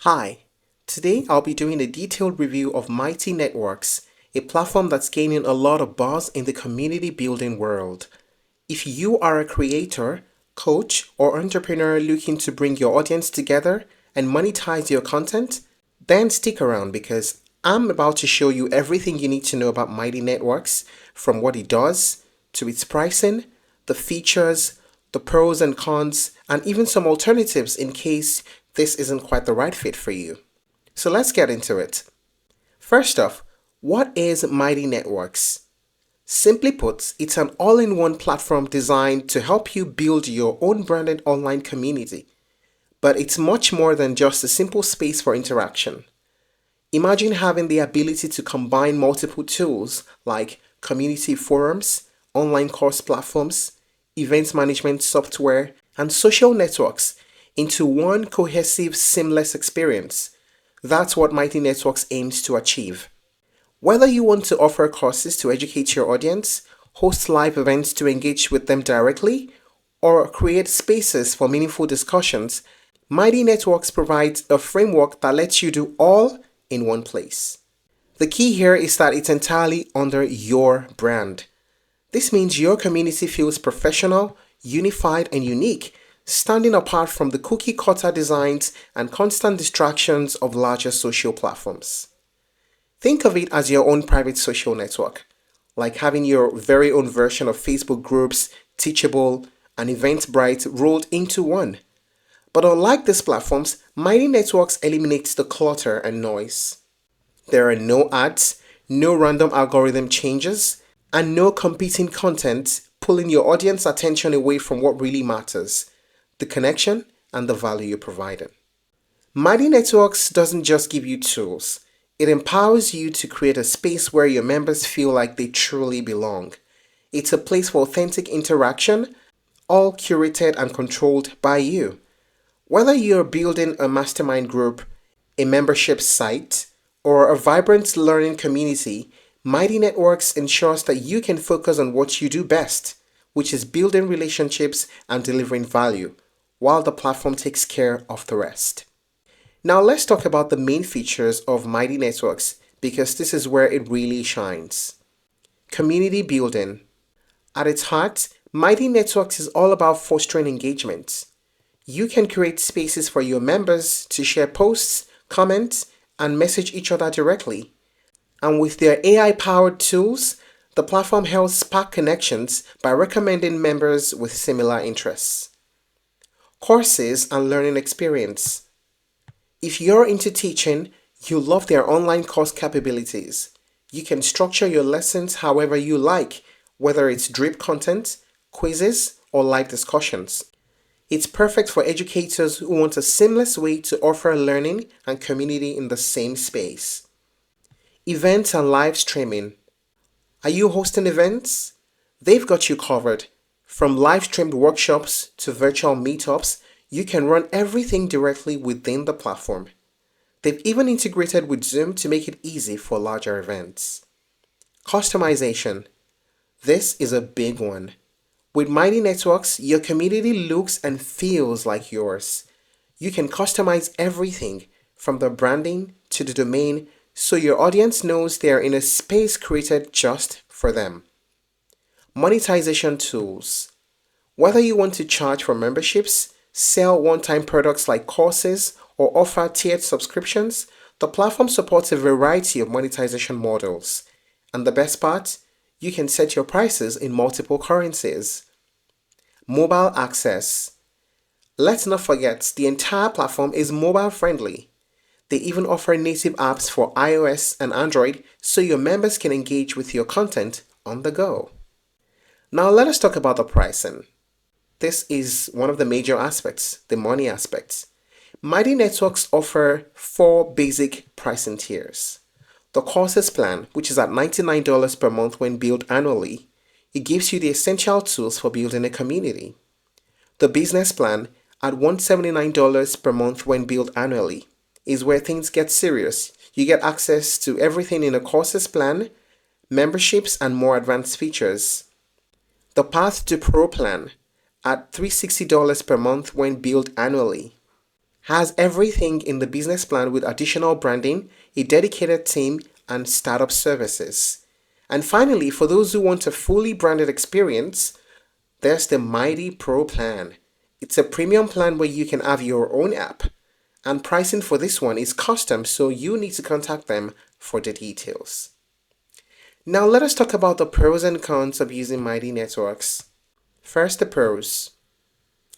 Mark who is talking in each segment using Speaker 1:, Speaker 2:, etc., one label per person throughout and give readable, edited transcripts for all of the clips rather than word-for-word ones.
Speaker 1: Hi, today I'll be doing a detailed review of Mighty Networks, a platform that's gaining a lot of buzz in the community building world. If you are a creator, coach, or entrepreneur looking to bring your audience together and monetize your content, then stick around because I'm about to show you everything you need to know about Mighty Networks, from what it does to its pricing, the features, the pros and cons, and even some alternatives in case this isn't quite the right fit for you. So let's get into it. First off, what is Mighty Networks? Simply put, it's an all-in-one platform designed to help you build your own branded online community. But it's much more than just a simple space for interaction. Imagine having the ability to combine multiple tools like community forums, online course platforms, events management software, and social networks into one cohesive, seamless experience. That's what Mighty Networks aims to achieve. Whether you want to offer courses to educate your audience, host live events to engage with them directly, or create spaces for meaningful discussions, Mighty Networks provides a framework that lets you do all in one place. The key here is that it's entirely under your brand. This means your community feels professional, unified, and unique, standing apart from the cookie cutter designs and constant distractions of larger social platforms. Think of it as your own private social network, like having your very own version of Facebook groups, Teachable, and Eventbrite rolled into one. But unlike these platforms, Mighty Networks eliminates the clutter and noise. There are no ads, no random algorithm changes, and no competing content pulling your audience attention away from what really matters, the connection and the value you're providing. Mighty Networks doesn't just give you tools, it empowers you to create a space where your members feel like they truly belong. It's a place for authentic interaction, all curated and controlled by you. Whether you're building a mastermind group, a membership site, or a vibrant learning community, Mighty Networks ensures that you can focus on what you do best, which is building relationships and delivering value, while the platform takes care of the rest. Now let's talk about the main features of Mighty Networks because this is where it really shines. Community building. At its heart, Mighty Networks is all about fostering engagement. You can create spaces for your members to share posts, comment, and message each other directly. And with their AI-powered tools, the platform helps spark connections by recommending members with similar interests. Courses and learning experience. If you're into teaching, you love their online course capabilities. You can structure your lessons however you like, whether it's drip content, quizzes, or live discussions. It's perfect for educators who want a seamless way to offer learning and community in the same space. Events and live streaming. Are you hosting events? They've got you covered. From live streamed workshops to virtual meetups, you can run everything directly within the platform. They've even integrated with Zoom to make it easy for larger events. Customization. This is a big one. With Mighty Networks, your community looks and feels like yours. You can customize everything from the branding to the domain so your audience knows they're in a space created just for them. Monetization tools. Whether you want to charge for memberships, sell one-time products like courses, or offer tiered subscriptions, the platform supports a variety of monetization models. And the best part? You can set your prices in multiple currencies. Mobile access. Let's not forget, the entire platform is mobile friendly. They even offer native apps for iOS and Android so your members can engage with your content on the go. Now let us talk about the pricing. This is one of the major aspects, the money aspects. Mighty Networks offer 4 basic pricing tiers. The courses plan, which is at $99 per month when billed annually, it gives you the essential tools for building a community. The business plan, at $179 per month when billed annually, is where things get serious. You get access to everything in a courses plan, memberships, and more advanced features. The Path to Pro plan, at $360 per month when billed annually, Has everything in the business plan with additional branding, a dedicated team, and startup services. And finally, for those who want a fully branded experience, there's the Mighty Pro plan. It's a premium plan where you can have your own app. And pricing for this one is custom, so you need to contact them for the details. Now let us talk about the pros and cons of using Mighty Networks. First, the pros.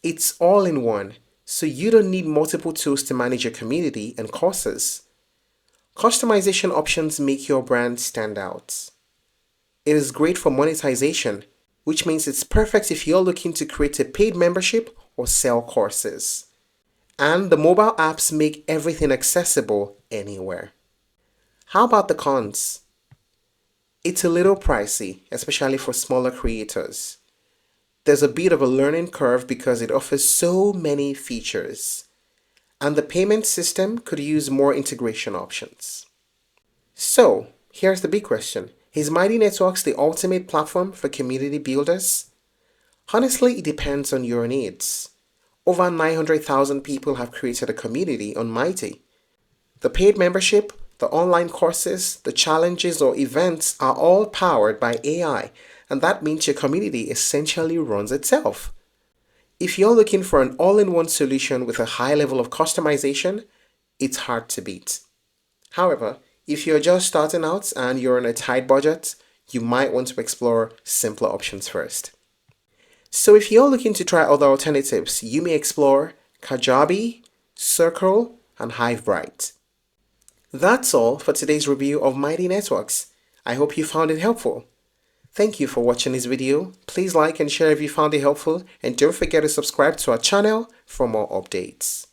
Speaker 1: It's all in one, so you don't need multiple tools to manage your community and courses. Customization options make your brand stand out. It is great for monetization, which means it's perfect if you're looking to create a paid membership or sell courses. And the mobile apps make everything accessible anywhere. How about the cons? It's a little pricey, especially for smaller creators. There's a bit of a learning curve because it offers so many features. And the payment system could use more integration options. So, here's the big question. Is Mighty Networks the ultimate platform for community builders? Honestly, it depends on your needs. Over 900,000 people have created a community on Mighty. The paid membership, the online courses, the challenges or events are all powered by AI, and that means your community essentially runs itself. If you're looking for an all-in-one solution with a high level of customization, it's hard to beat. However, if you're just starting out and you're on a tight budget, you might want to explore simpler options first. So if you're looking to try other alternatives, you may explore Kajabi, Circle, and Hivebright. That's all for today's review of Mighty Networks. I hope you found it helpful. Thank you for watching this video. Please like and share if you found it helpful, and don't forget to subscribe to our channel for more updates.